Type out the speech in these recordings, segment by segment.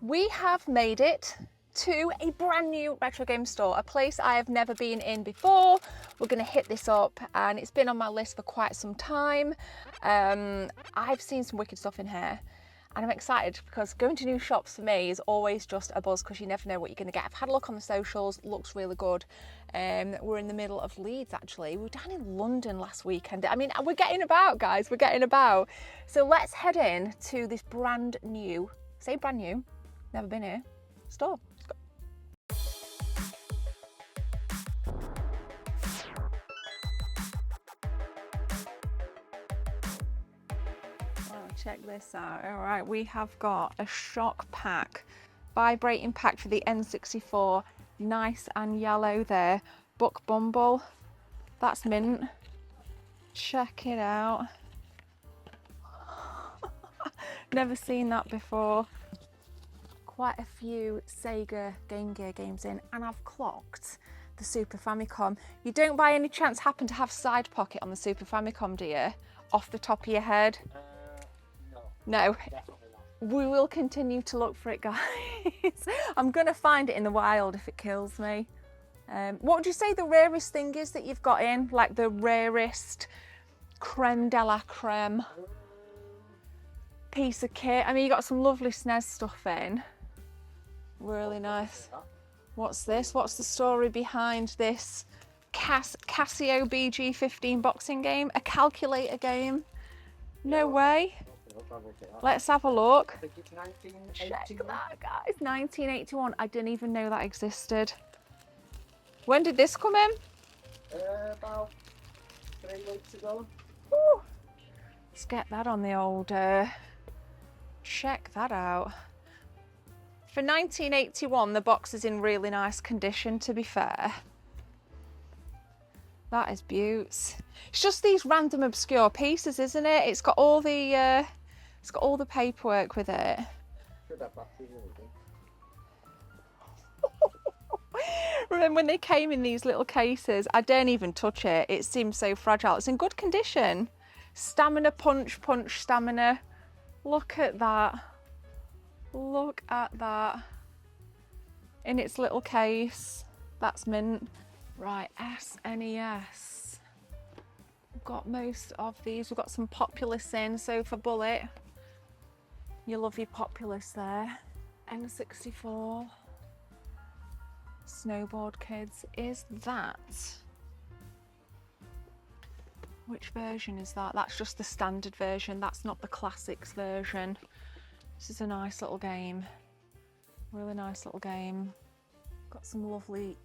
We have made it to a brand new retro game store, a place I have never been in before. We're going to hit this up, and it's been on my list for quite some time. I've seen some wicked stuff in here, and I'm excited because going to new shops for me is always just a buzz because you never know what you're going to get. I've had a look on the socials, looks really good. We're in the middle of Leeds actually. We were down in London last weekend. I mean, we're getting about, guys, we're getting about. So let's head in to this brand new, say brand new, never been here, store. Let's go. Oh, check this out. All right, we have got a shock pack, vibrating pack for the N64. Nice and yellow there. Buck Bumble, that's mint. Check it out. Never seen that before. Quite a few Sega Game Gear games in, and I've clocked the Super Famicom. You don't by any chance happen to have side pocket on the Super Famicom, do you? Off the top of your head? No. Definitely not. We will continue to look for it, guys. I'm gonna find it in the wild if it kills me. What would you say the rarest thing is that you've got in? Like the rarest creme de la creme piece of kit? I mean, you got some lovely SNES stuff in. Really nice. What's this? What's the story behind this Casio BG15 boxing game? A calculator game? No way. Let's have a look. I think it's 1981. Check that, guys. 1981. I didn't even know that existed. When did this come in? About 3 weeks ago. Ooh. Let's get that on the old. Check that out. For 1981, the box is in really nice condition, to be fair. That is beauts. It's just these random obscure pieces, isn't it? It's got all the paperwork with it. Should have batteries and everything. Remember when they came in these little cases? I don't even touch it. It seems so fragile. It's in good condition. Stamina punch, stamina. Look at that. Look at that. In its little case. That's mint. Right, SNES. We've got most of these. We've got some Populous in. So for Bullet, you love your Populous there. N64. Snowboard Kids. Is that? Which version is that? That's just the standard version. That's not the classics version. This is a nice little game. Really nice little game. Got some lovely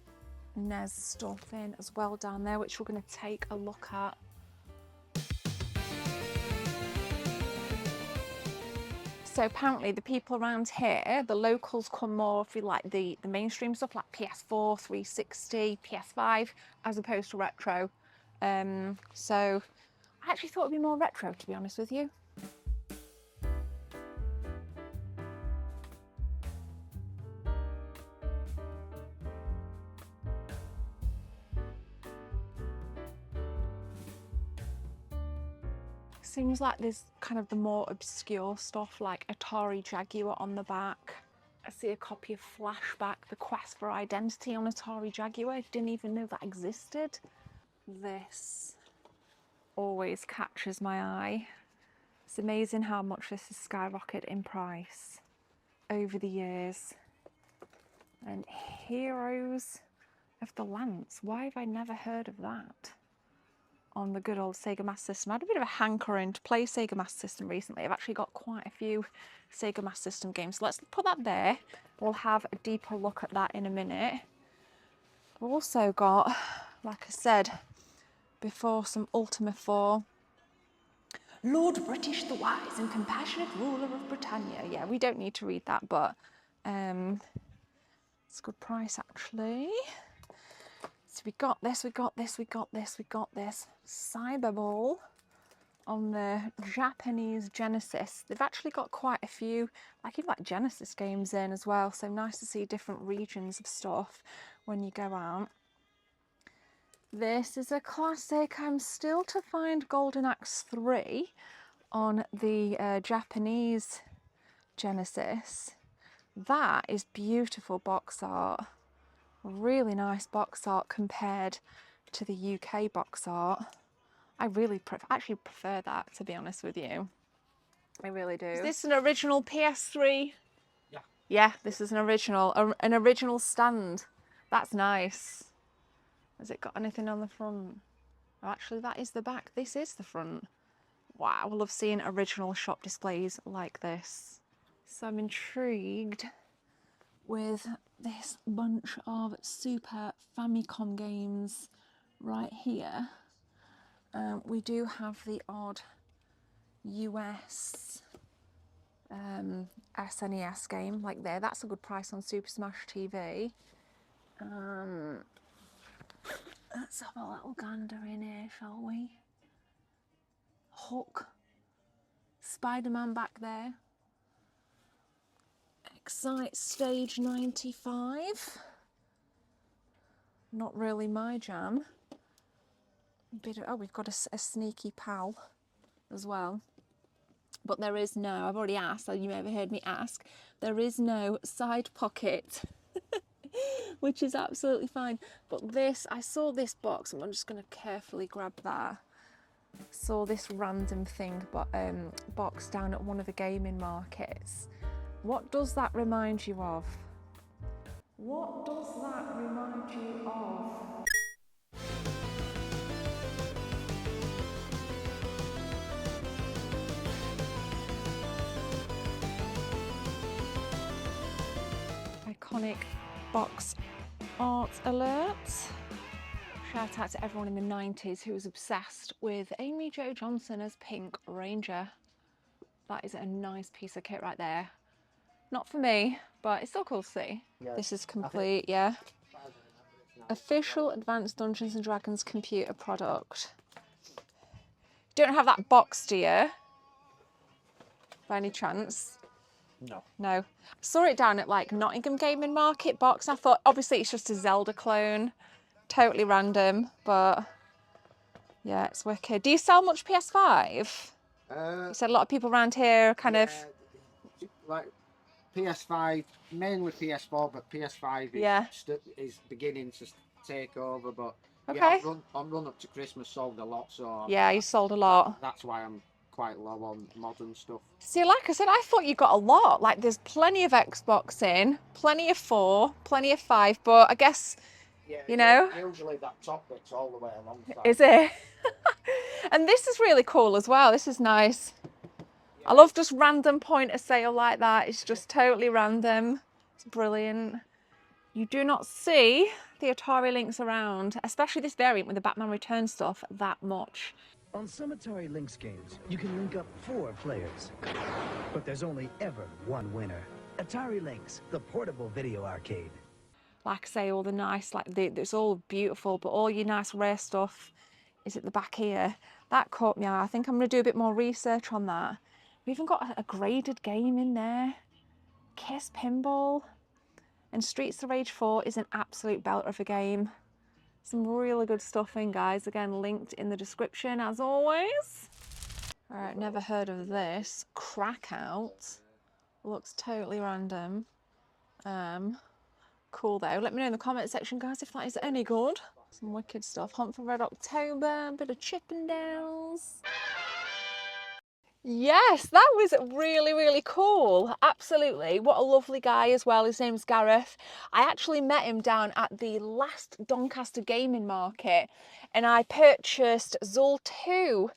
NES stuff in as well down there, which we're going to take a look at. So apparently the people around here, the locals, come more for like the mainstream stuff like PS4, 360, PS5, as opposed to retro. So I actually thought it'd be more retro, to be honest with you. Seems like there's kind of the more obscure stuff like Atari Jaguar on the back. I see a copy of Flashback, The Quest for Identity on Atari Jaguar. I didn't even know that existed. This always catches my eye. It's amazing how much this has skyrocketed in price over the years. And Heroes of the Lance. Why have I never heard of that? On the good old Sega Master System. I had a bit of a hankering to play Sega Master System recently. I've actually got quite a few Sega Master System games. So let's put that there. We'll have a deeper look at that in a minute. We've also got, like I said before, some Ultima 4. Lord British, the wise and compassionate ruler of Britannia. Yeah, we don't need to read that, but it's a good price actually. So we got this, we got this, we got this, we got this. Cyberball on the Japanese Genesis. They've actually got quite a few, like even like Genesis games in as well. So nice to see different regions of stuff when you go out. This is a classic. I'm still to find Golden Axe 3 on the Japanese Genesis. That is beautiful box art. Really nice box art compared to the UK box art. I really actually prefer that, to be honest with you. I really do. Is this an original PS3? Yeah. Yeah, this is an original stand. That's nice. Has it got anything on the front? Oh, actually, that is the back. This is the front. Wow, I love seeing original shop displays like this. So I'm intrigued with this bunch of Super Famicom games right here. We do have the odd US SNES game like there. That's a good price on Super Smash TV. Let's have a little gander in here, shall we? Hook. Spider-Man back there. Excite Stage 95. Not really my jam. Oh, we've got a sneaky pal as well. But there is no, I've already asked, so you may have heard me ask, there is no side pocket, which is absolutely fine. But this, I saw this box, and I'm just going to carefully grab that. Saw this random thing, box down at one of the gaming markets. What does that remind you of? What does that remind you of? Iconic box art alert. Shout out to everyone in the 90s who was obsessed with Amy Jo Johnson as Pink Ranger. That is a nice piece of kit right there. Not for me, but it's still cool to see. Yeah. This is complete, yeah. Official Advanced Dungeons and Dragons computer product. Don't have that box, do you? By any chance? No. No. I saw it down at like Nottingham Gaming Market box. I thought, obviously it's just a Zelda clone. Totally random, but yeah, it's wicked. Do you sell much PS5? You said a lot of people around here kind of... Like PS5, mainly PS4, but PS5 is beginning to take over. But okay. Yeah, on run up to Christmas sold a lot, so yeah, you sold a lot. That's why I'm quite low on modern stuff. See, like I said, I thought you got a lot. Like, there's plenty of Xbox in, plenty of 4, plenty of 5, but I guess, yeah, you know. Usually that top bit's all the way alongside. Is it? And this is really cool as well. This is nice. Yeah. I love just random point of sale like that. It's just totally random. It's brilliant. You do not see the Atari Lynx around, especially this variant with the Batman Returns stuff, that much. On some Atari Lynx games, you can link up 4 players. But there's only ever one winner. Atari Lynx, the portable video arcade. Like I say, all the nice, like it's all beautiful, but all your nice rare stuff is at the back here. That caught me eye. I think I'm going to do a bit more research on that. We've even got a graded game in there. Kiss Pinball. And Streets of Rage 4 is an absolute belter of a game. Some really good stuff in, guys. Again, linked in the description as always. All right, never heard of this. Crackout. Looks totally random. Cool though. Let me know in the comment section, guys, if that is any good. Some wicked stuff. Hunt for Red October, bit of Chippendales. Yes, that was really, really cool. Absolutely. What a lovely guy as well. His name's Gareth. I actually met him down at the last Doncaster Gaming Market, and I purchased Zul 2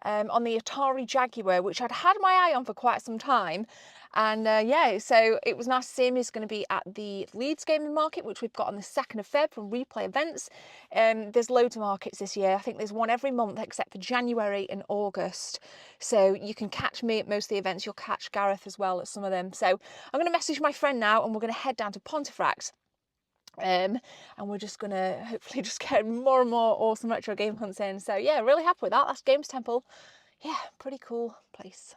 on the Atari Jaguar, which I'd had my eye on for quite some time. And yeah, so it was nice to see him. He's going to be at the Leeds Gaming Market, which we've got on the 2nd of Feb from Replay Events. There's loads of markets this year. I think there's one every month except for January and August. So you can catch me at most of the events. You'll catch Gareth as well at some of them. So I'm going to message my friend now, and we're going to head down to Pontefract. And we're just going to hopefully just get more and more awesome retro game hunts in. So yeah, really happy with that. That's Games Temple. Yeah, pretty cool place.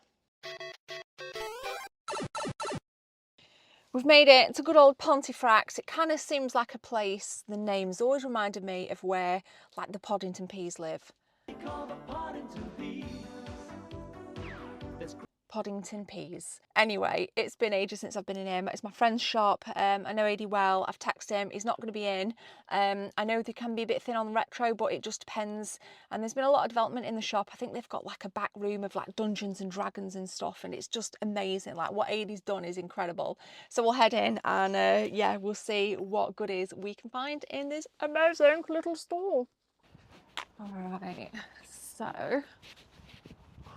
We've made it to good old Pontefract. It kind of seems like a place, the name's always reminded me of where like the Poddington Peas live. Poddington peas. Anyway, it's been ages since I've been in here. It's my friend's shop. I know AD well. I've texted him. He's not going to be in. I know they can be a bit thin on the retro, but it just depends. And there's been a lot of development in the shop. I think they've got like a back room of like Dungeons and Dragons and stuff, and it's just amazing. Like what AD's done is incredible. So we'll head in and yeah, we'll see what goodies we can find in this amazing little store. All right, so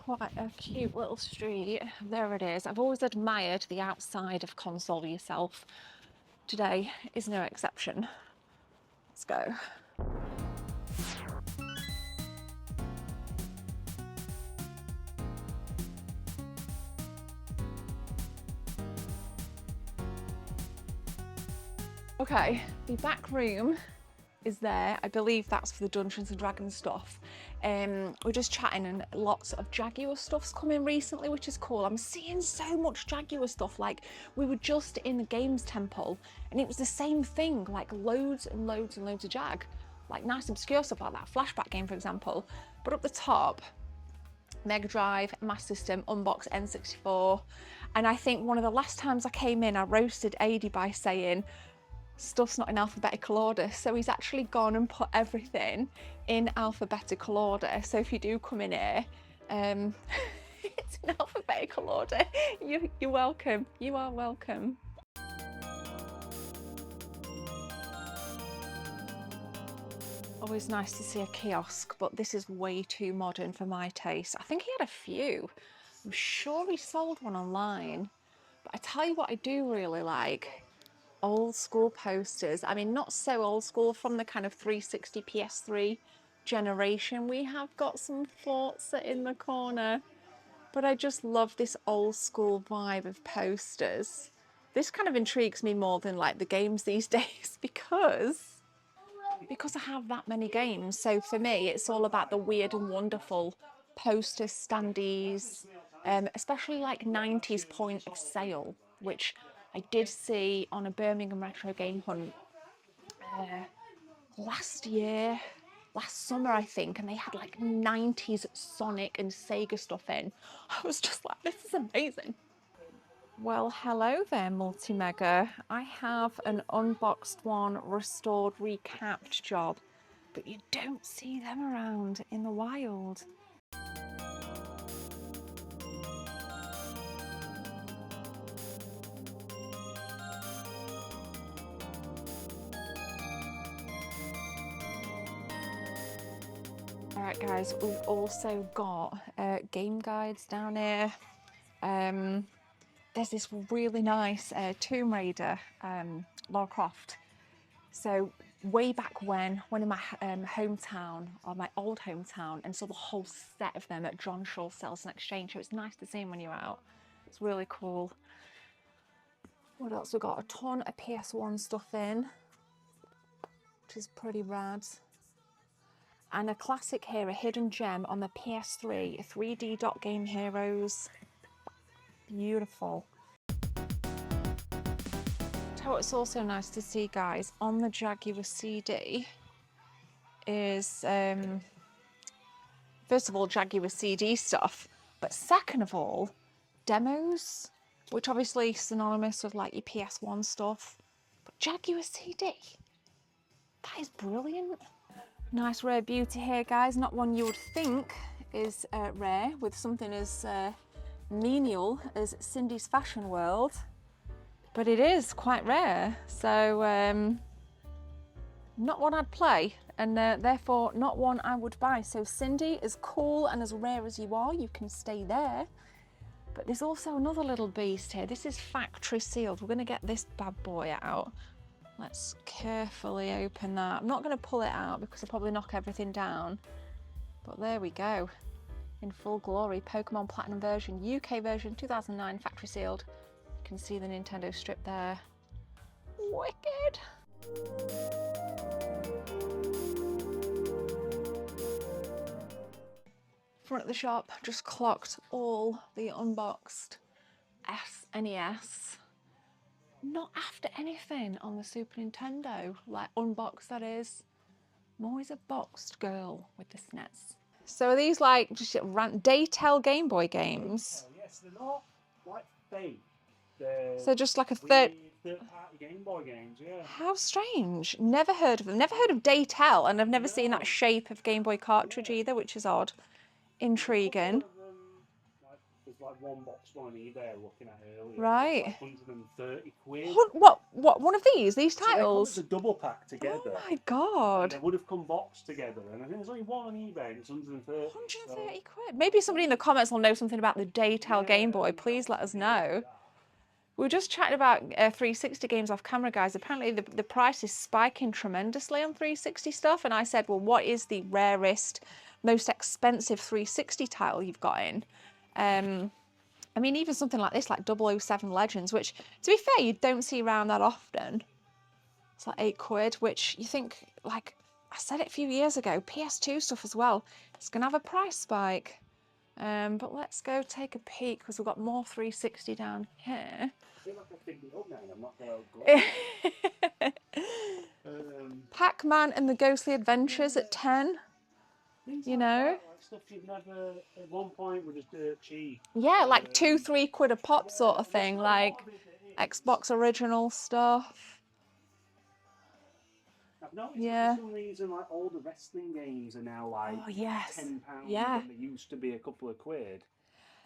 quite a cute little street. There it is. I've always admired the outside of Console Yourself. Today is no exception. Let's go. Okay, the back room is there. I believe that's for the Dungeons and Dragons stuff. We're just chatting and lots of Jaguar stuff's come in recently, which is cool. I'm seeing so much Jaguar stuff. Like we were just in the games temple and it was the same thing, like loads and loads and loads of Jag, like nice obscure stuff like that Flashback game, for example. But up the top, Mega Drive, Master System, Unbox N64. And I think one of the last times I came in, I roasted AD by saying stuff's not in alphabetical order, so he's actually gone and put everything in alphabetical order. So if you do come in here, it's in alphabetical order. You're welcome. You are welcome. Always nice to see a kiosk, but this is way too modern for my taste. I think he had a few. I'm sure he sold one online. But I tell you what I do really like. Old school posters. I mean, not so old school, from the kind of 360 PS3 generation. We have got some Forza in the corner, but I just love this old school vibe of posters. This kind of intrigues me more than like the games these days because I have that many games. So for me, it's all about the weird and wonderful poster standees, especially like 90s point of sale, which I did see on a Birmingham retro game hunt last summer, I think, and they had like 90s Sonic and Sega stuff in. I was just like, this is amazing. Well, hello there, Multi-Mega. I have an unboxed one, restored, recapped job, but you don't see them around in the wild. All right, guys, we've also got game guides down here. There's this really nice Tomb Raider Lara Croft. So way back when in my hometown, or my old hometown, and saw the whole set of them at John Shaw Sales and Exchange. So it's nice to see them when you're out. It's really cool. What else? We've got a ton of PS1 stuff in, which is pretty rad. And a classic here, a hidden gem on the PS3, 3D Dot Game Heroes. Beautiful. Tell what's also nice to see, guys, on the Jaguar CD is, first of all, Jaguar CD stuff, but second of all, demos, which obviously synonymous with like your PS1 stuff, but Jaguar CD, that is brilliant. Nice rare beauty here, guys. Not one you would think is rare, with something as menial as Cindy's Fashion World, but it is quite rare. So not one I'd play, and therefore not one I would buy. So Cindy, as cool and as rare as you are, you can stay there. But there's also another little beast here. This is factory sealed. We're going to get this bad boy out. Let's carefully open that. I'm not going to pull it out because I'll probably knock everything down. But there we go. In full glory. Pokemon Platinum version, UK version, 2009, factory sealed. You can see the Nintendo strip there. Wicked! Front of the shop, just clocked all the unboxed SNES. Not after anything on the Super Nintendo, like unboxed that is. I'm always a boxed girl with the SNES. So are these like just Daytale Game Boy games? Yes, Yes, they're not like fake. So just like a third-party Game Boy games, yeah. How strange. Never heard of them. Never heard of Daytel, and I've never seen that shape of Game Boy cartridge either, which is odd. Intriguing. There's like one box on eBay looking at earlier. Right. It's like 130 quid. What? One of these So they come titles? as a double pack together. Oh my god. And they would have come boxed together, and I think there's only one on eBay, and it's 130. 130 quid. Maybe somebody in the comments will know something about the Daytel Game Boy. Please let us know. We were just chatting about 360 games off camera, guys. Apparently the price is spiking tremendously on 360 stuff, and I said, well, what is the rarest, most expensive 360 title you've got in? I mean, even something like this, like 007 Legends, which, to be fair, you don't see around that often. It's like 8 quid, which you think, like, I said it a few years ago, PS2 stuff as well, it's going to have a price spike. But let's go take a peek, because we've got more 360 down here. I feel like I've picked it up now, and I'm not going to Pac-Man and the Ghostly Adventures at 10. You know? Like stuff you've never, at one point, were just dirt cheap. Yeah, like 2-3 quid a pop sort of thing, like Xbox original stuff. I've noticed that for some reason, like, all the wrestling games are now like £10, yeah. and they used to be a couple of quid.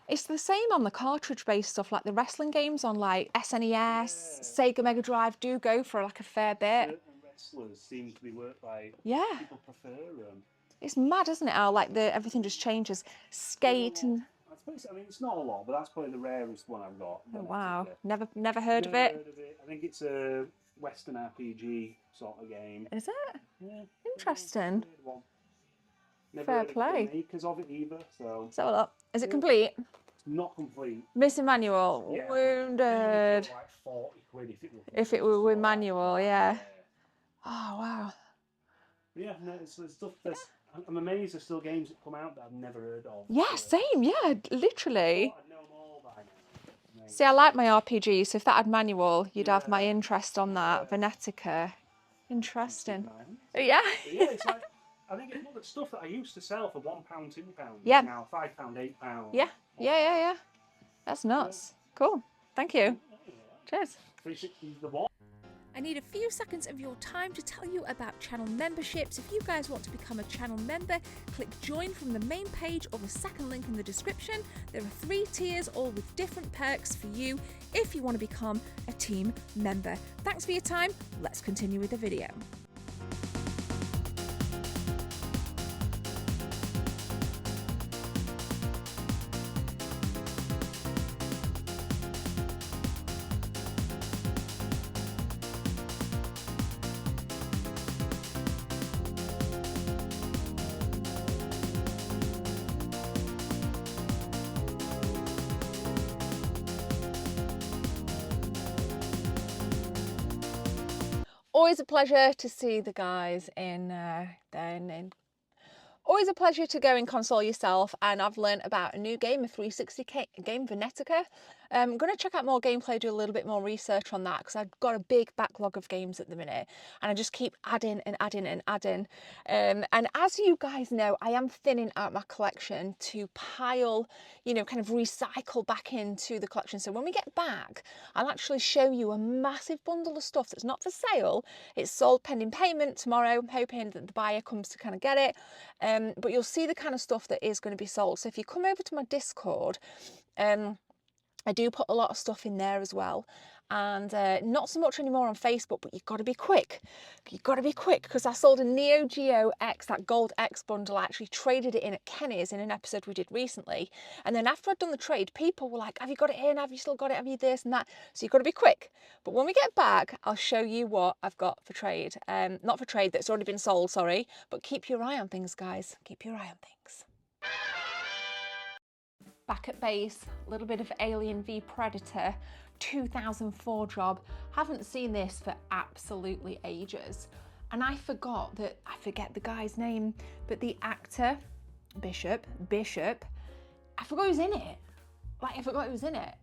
It's the same on the cartridge-based stuff, like the wrestling games on like SNES, Sega Mega Drive do go for like a fair bit. Certain wrestlers seem to be worth like, yeah. People prefer them. It's mad, isn't it, how like everything just changes. Skate and... I mean, it's not a lot, but that's probably the rarest one I've got. Oh, wow. Never heard of it. I think it's a Western RPG sort of game. Is it? Yeah. Interesting. Never Fair heard of play. the makers of it either, so... So look, is it complete? It's not complete. Missing manual. Yeah, wounded. Like 40 quid if it were with manual, yeah. Oh, wow. Yeah, no, it's stuff that's... I'm amazed there's still games that come out that I've never heard of. Yeah, same, yeah, literally. I'd know them all by now. See, I like my RPG, so if that had manual, you'd have my interest on that. Venetica. Interesting. Yeah. Yeah, it's like, I think it's the stuff that I used to sell for £1, £2. Yeah. Now £5, £8. Yeah. That's nuts. Cool. Thank you. Cheers. 360's the one. I need a few seconds of your time to tell you about channel memberships. If you guys want to become a channel member, click join from the main page or the second link in the description. There are 3 tiers, all with different perks for you if you want to become a team member. Thanks for your time. Let's continue with the video. Always a pleasure to see the guys always a pleasure to go and console yourself, and I've learned about a new game, a 360 game, Venetica. I'm going to check out more gameplay, do a little bit more research on that, because I've got a big backlog of games at the minute, and I just keep adding and adding and adding. And as you guys know, I am thinning out my collection to pile, you know, kind of recycle back into the collection. So when we get back, I'll actually show you a massive bundle of stuff that's not for sale. It's sold pending payment tomorrow. I'm hoping that the buyer comes to kind of get it. But you'll see the kind of stuff that is going to be sold. So if you come over to my Discord, I do put a lot of stuff in there as well, and not so much anymore on Facebook, but you've got to be quick. You've got to be quick, because I sold a Neo Geo X, that Gold X bundle. I actually traded it in at Kenny's in an episode we did recently, and then after I'd done the trade, people were like, have you got it in? Have you still got it? Have you this and that? So you've got to be quick. But when we get back, I'll show you what I've got for trade. Not for trade, that's already been sold, sorry, but keep your eye on things, guys. Keep your eye on things. Back at base, a little bit of Alien v Predator, 2004 job. Haven't seen this for absolutely ages. And I forget the guy's name, but the actor, Bishop, I forgot who was in it. Like, I forgot who was in it.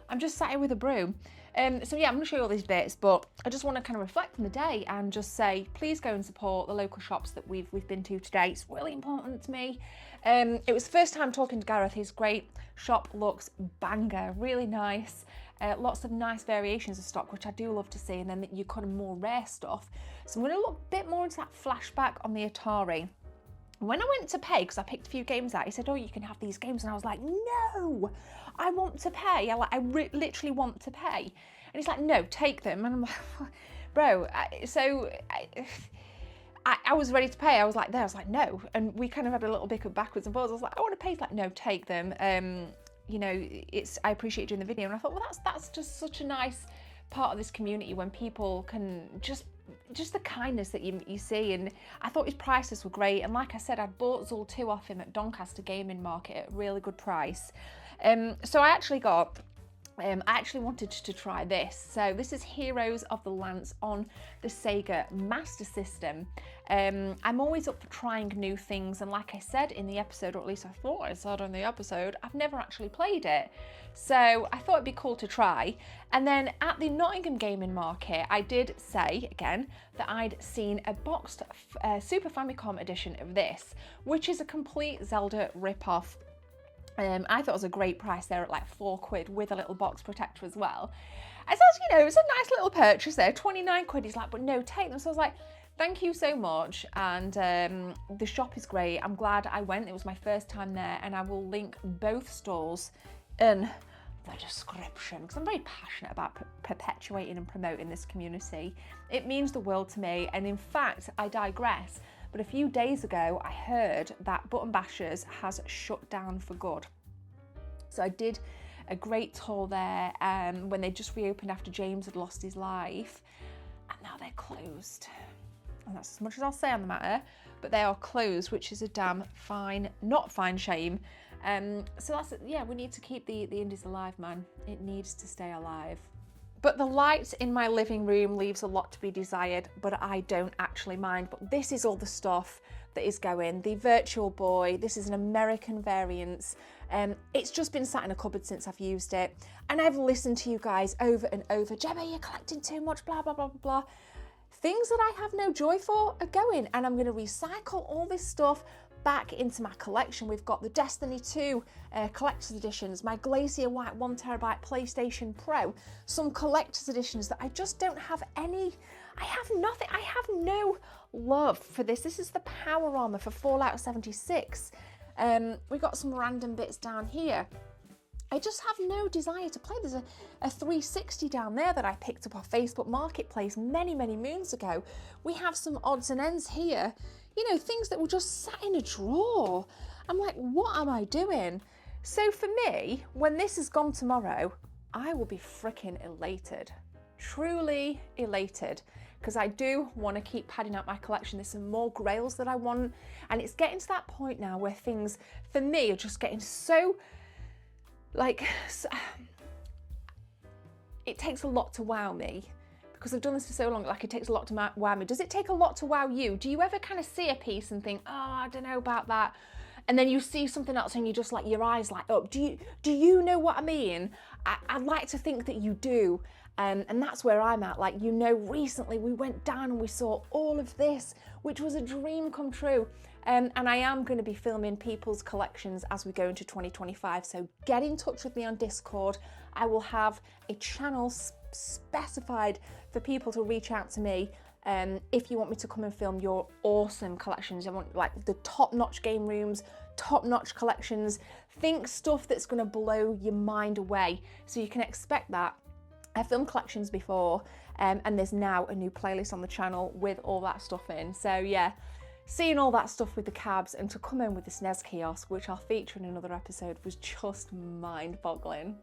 I'm just sat here with a brew. So yeah, I'm going to show you all these bits, but I just want to kind of reflect on the day and just say, please go and support the local shops that we've been to today. It's really important to me. It was the first time talking to Gareth. He's great. Shop looks banger, really nice. Lots of nice variations of stock, which I do love to see, and then you kind of more rare stuff. So I'm going to look a bit more into that flashback on the Atari. When I went to pay, because I picked a few games out, he said, oh, you can have these games. And I was like, no, I want to pay. I literally want to pay. And he's like, no, take them. And I'm like, bro, I was ready to pay. I was like, no. And we kind of had a little bicker backwards and forwards. I was like, I want to pay. He's like, no, take them. You know, I appreciate doing the video. And I thought, well, that's just such a nice part of this community when people can just the kindness that you see. And I thought his prices were great. And like I said, I'd bought Zool 2 off him at Doncaster Gaming Market at a really good price. So I actually wanted to try this. So this is Heroes of the Lance on the Sega Master System. I'm always up for trying new things, and like I said in the episode, or at least I thought I said in the episode, I've never actually played it. So I thought it'd be cool to try. And then at the Nottingham Gaming Market, I did say, again, that I'd seen a boxed Super Famicom edition of this, which is a complete Zelda rip-off. I thought it was a great price there at like £4 with a little box protector as well. I said, you know, it's a nice little purchase there, 29 quid. He's like, but no, take them. So I was like, thank you so much. And the shop is great. I'm glad I went. It was my first time there, and I will link both stores in the description because I'm very passionate about perpetuating and promoting this community. It means the world to me. And in fact, I digress. But a few days ago, I heard that Button Bashers has shut down for good. So I did a great tour there when they just reopened after James had lost his life. And now they're closed. And that's as much as I'll say on the matter. But they are closed, which is a damn not fine shame. So that's, yeah, we need to keep the indies alive, man. It needs to stay alive. But the light in my living room leaves a lot to be desired, but I don't actually mind. But this is all the stuff that is going. The Virtual Boy, this is an American variant. It's just been sat in a cupboard since I've used it. And I've listened to you guys over and over. Gemma, you're collecting too much, blah, blah, blah, blah, blah. Things that I have no joy for are going. And I'm going to recycle all this stuff back into my collection. We've got the Destiny 2 collector's editions, my Glacier White 1TB PlayStation Pro, some collector's editions that I just don't have any. I have nothing. I have no love for this. This is the Power Armor for Fallout 76. We got some random bits down here. I just have no desire to play. There's a 360 down there that I picked up off Facebook Marketplace many, many moons ago. We have some odds and ends here. You know, things that were just sat in a drawer. I'm like, what am I doing? So for me, when this is gone tomorrow, I will be freaking elated. Truly elated. Because I do want to keep padding out my collection. There's some more grails that I want. And it's getting to that point now where things, for me, are just getting so, like, it takes a lot to wow me. Because I've done this for so long, like it takes a lot to wow me. Does it take a lot to wow you? Do you ever kind of see a piece and think, oh, I don't know about that? And then you see something else and you just like, your eyes light up. Do you know what I mean? I'd like to think that you do. And that's where I'm at. Like, you know, recently we went down and we saw all of this, which was a dream come true. And I am going to be filming people's collections as we go into 2025. So get in touch with me on Discord. I will have a channel specified for people to reach out to me if you want me to come and film your awesome collections. I want like the top-notch game rooms, top-notch collections. Think stuff that's going to blow your mind away. So you can expect that. I've filmed collections before and there's now a new playlist on the channel with all that stuff in. So yeah, seeing all that stuff with the cabs and to come in with the SNES kiosk, which I'll feature in another episode, was just mind-boggling.